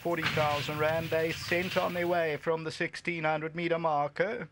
40,000 Rand. They sent on their way from the 1600-meter marker.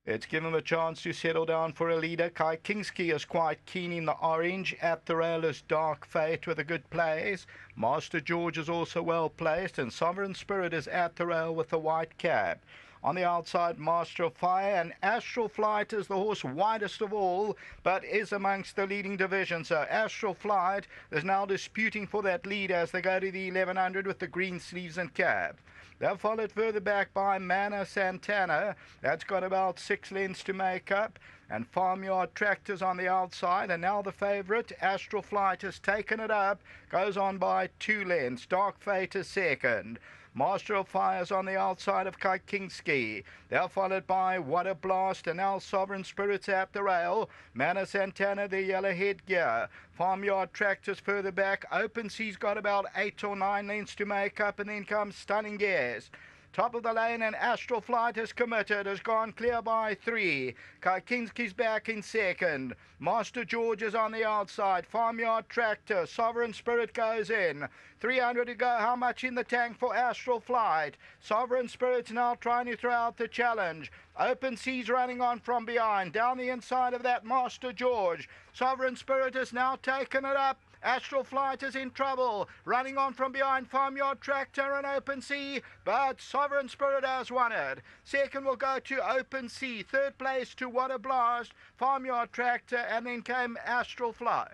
It's given them a chance to settle down for a leader. Kai Kingsky is quite keen in the orange. At the rail is Dark Fate with a good place. Master George is also well placed, and Sovereign Spirit is at the rail with the white cap. On the outside, Master of Fire, and Astral Flight is the horse widest of all, but is amongst the leading division. So Astral Flight is now disputing for that lead as they go to the 1100 with the green sleeves and cap. They're followed further back by Mana Santana. That's got about 6 lengths to make up. And Farmyard Tractors on the outside. And now the favourite, Astral Flight, has taken it up. Goes on by 2 lengths. Dark Fate is second. Master of Fire's on the outside of Kai Kingsky. They're followed by What a Blast, and now Sovereign Spirits at the rail. Mana Santana, the yellow headgear. Farmyard Tractors further back. Open Sea's got about 8 or 9 lengths to make up, and then comes Stunning Yes. Top of the lane, and Astral Flight has committed, has gone clear by 3. Kai Kingsky's back in second. Master George is on the outside. Farmyard Tractor. Sovereign Spirit goes in. 300 to go. How much in the tank for Astral Flight? Sovereign Spirit's now trying to throw out the challenge. Open Sea's running on from behind. Down the inside of that, Master George. Sovereign Spirit has now taken it up. Astral Flight is in trouble, running on from behind Farmyard Tractor and Open Sea, but Sovereign Spirit has won it. Second will go to Open Sea, third place to What a Blast, Farmyard Tractor, and then came Astral Flight.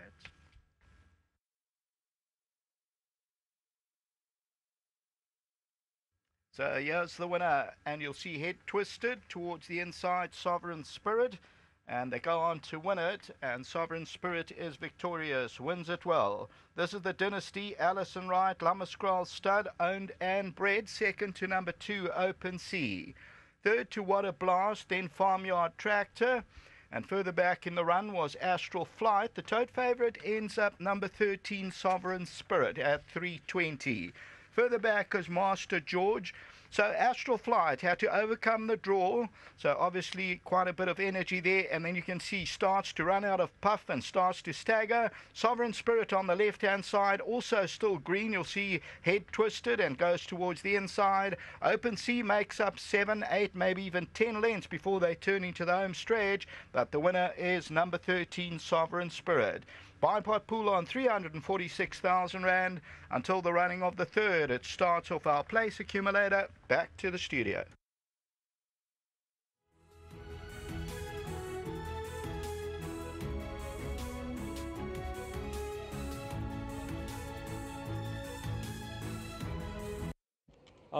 So here's the winner, and you'll see Head Twisted towards the inside, Sovereign Spirit. And they go on to win it, and Sovereign Spirit is victorious, wins it well. This is the Dynasty, Alison Wright, Lummerscroll Stud, owned and bred. Second to number 2, Open Sea. Third to What a Blast, then Farmyard Tractor. And further back in the run was Astral Flight. The tote favourite ends up number 13, Sovereign Spirit, at 320. Further back is Master George. So Astral Flight had to overcome the draw, so obviously quite a bit of energy there, and then you can see starts to run out of puff and starts to stagger. Sovereign Spirit on the left-hand side, also still green. You'll see Head Twisted and goes towards the inside. Open Sea makes up 7, 8, maybe even 10 lengths before they turn into the home stretch, but the winner is number 13, Sovereign Spirit. Bipod pool on 346,000 Rand until the running of the third. It starts off our place accumulator. Back to the studio.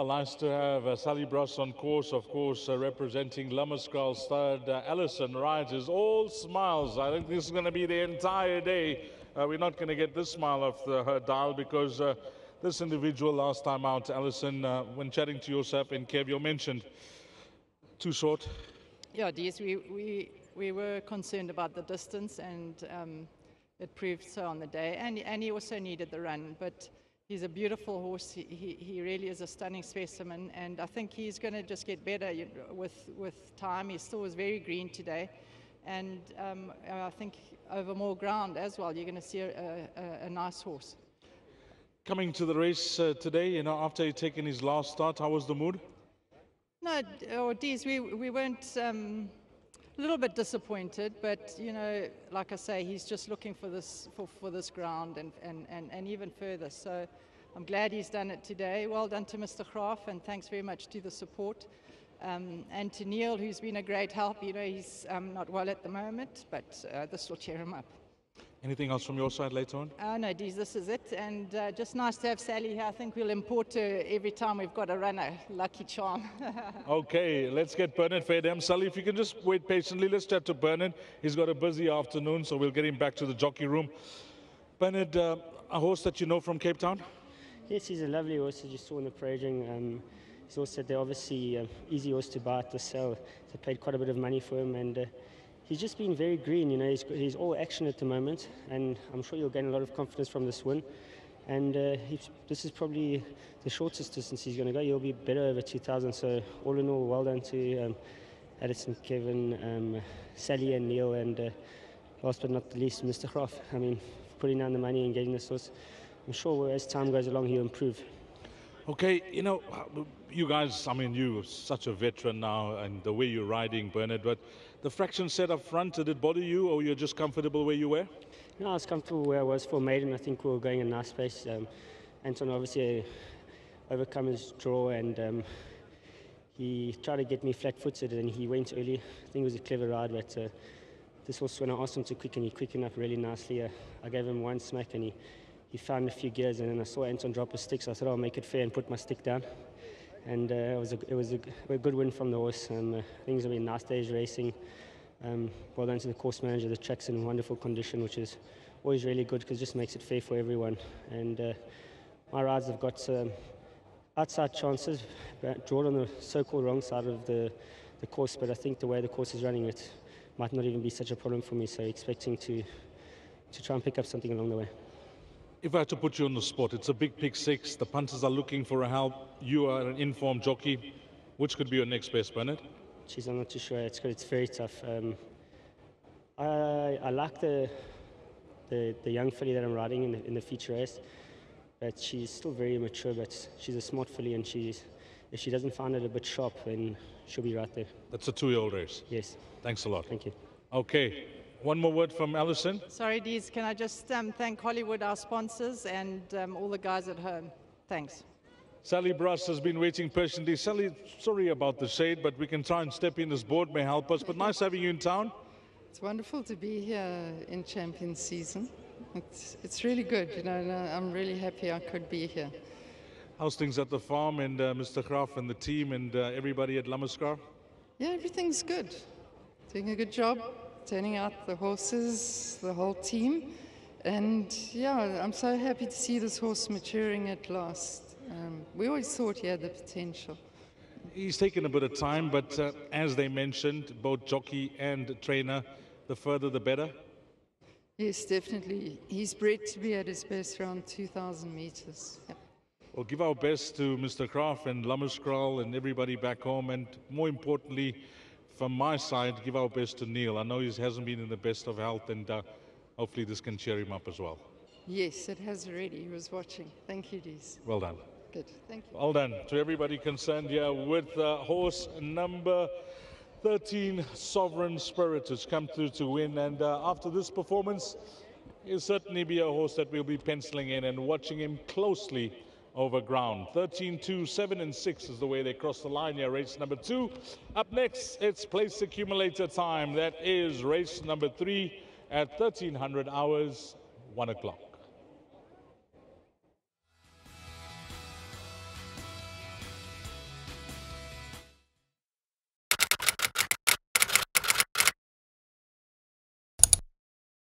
Nice to have Sally Bross on course, of course, representing Lummerscroll Stud. Alison Wright is all smiles. I think this is going to be the entire day. We're not going to get this smile off her dial because this individual last time out, Alison, when chatting to yourself and Kev, you mentioned too short. Yeah, Dees, we were concerned about the distance, and it proved so on the day. And he also needed the run, but he's a beautiful horse. He really is a stunning specimen, and I think he's going to just get better with time. He still was very green today, and I think over more ground as well, you're going to see a nice horse. Coming to the race today, you know, after he'd taken his last start, how was the mood? No, Dees, we weren't a little bit disappointed, but you know, like I say, he's just looking for this ground and even further. So I'm glad he's done it today. Well done to Mr. Graaf, and thanks very much to the support. And to Neil, who's been a great help. You know, he's not well at the moment, but this will cheer him up. Anything else from your side later on? No, Dees, this is it. And just nice to have Sally here. I think we'll import her every time we've got a runner. Lucky charm. Okay, let's get Bernard Fairham. Sally, if you can just wait patiently, let's chat to Bernard. He's got a busy afternoon, so we'll get him back to the jockey room. Bernard, a horse that you know from Cape Town? Yes, he's a lovely horse, as you saw in the parading. He's also they're obviously easy horse to buy at the sale. They paid quite a bit of money for him, and he's just been very green. You know, he's all action at the moment, and I'm sure he'll gain a lot of confidence from this win. And this is probably the shortest distance he's going to go. He'll be better over 2,000. So all in all, well done to Addison, Kevin, Sally, and Neil, and last but not the least, Mr. Graaf. I mean, putting down the money and getting this horse. I'm sure as time goes along, he'll improve. Okay, you know, you guys, I mean, you're such a veteran now and the way you're riding, Bernard, but the fraction set up front, did it bother you or you're just comfortable where you were? No, I was comfortable where I was for maiden. I think we were going a nice pace. Anton obviously overcome his draw and he tried to get me flat-footed and he went early. I think it was a clever ride, but this horse, when I asked him to quicken, he quickened up really nicely. I gave him one smack and he found a few gears, and then I saw Anton drop a stick, so I thought I'll make it fair and put my stick down. And it was a good win from the horse. I think it's been a nice day's racing. Well done to the course manager. The track's in wonderful condition, which is always really good because it just makes it fair for everyone. And my rides have got outside chances, drawn on the so-called wrong side of the course, but I think the way the course is running, it might not even be such a problem for me, so expecting to try and pick up something along the way. If I had to put you on the spot, it's a big pick six. The punters are looking for a help. You are an informed jockey. Which could be your next best, Bernard? Geez, I'm not too sure. It's good. It's very tough. I like the young filly that I'm riding in the feature race, but she's still very immature. But she's a smart filly, and if she doesn't find it a bit sharp, then she'll be right there. That's a 2-year-old race. Yes. Thanks a lot. Thank you. Okay. One more word from Alison. Sorry, Dees, can I just thank Hollywood, our sponsors, and all the guys at home. Thanks. Sally Bruss has been waiting patiently. Sally, sorry about the shade, but we can try and step in. This board may help us. But nice having you in town. It's wonderful to be here in champion season. It's really good, you know, and I'm really happy I could be here. How's things at the farm and Mr. Graaf and the team and everybody at Lammerskar? Yeah, everything's good. Doing a good job, turning out the horses, the whole team. And yeah, I'm so happy to see this horse maturing at last. We always thought he had the potential. He's taken a bit of time, but as they mentioned, both jockey and trainer, the further the better. Yes, definitely. He's bred to be at his best around 2,000 meters. Yep. Well, give our best to Mr. Graaf and Lammerskral and everybody back home. And more importantly, from my side, give our best to Neil. I know he hasn't been in the best of health, and hopefully this can cheer him up as well. Yes, it has already. He was watching. Thank you, Dees. Well done. Good. Thank you. Well done to everybody concerned here with horse number 13, Sovereign Spirit, has come through to win. And after this performance, he'll certainly be a horse that we'll be penciling in and watching him closely over ground. 13, 2, 7, and 6 is the way they cross the line here, race number 2. Up next, it's place accumulator time. That is race number 3 at 1300 hours, 1 o'clock.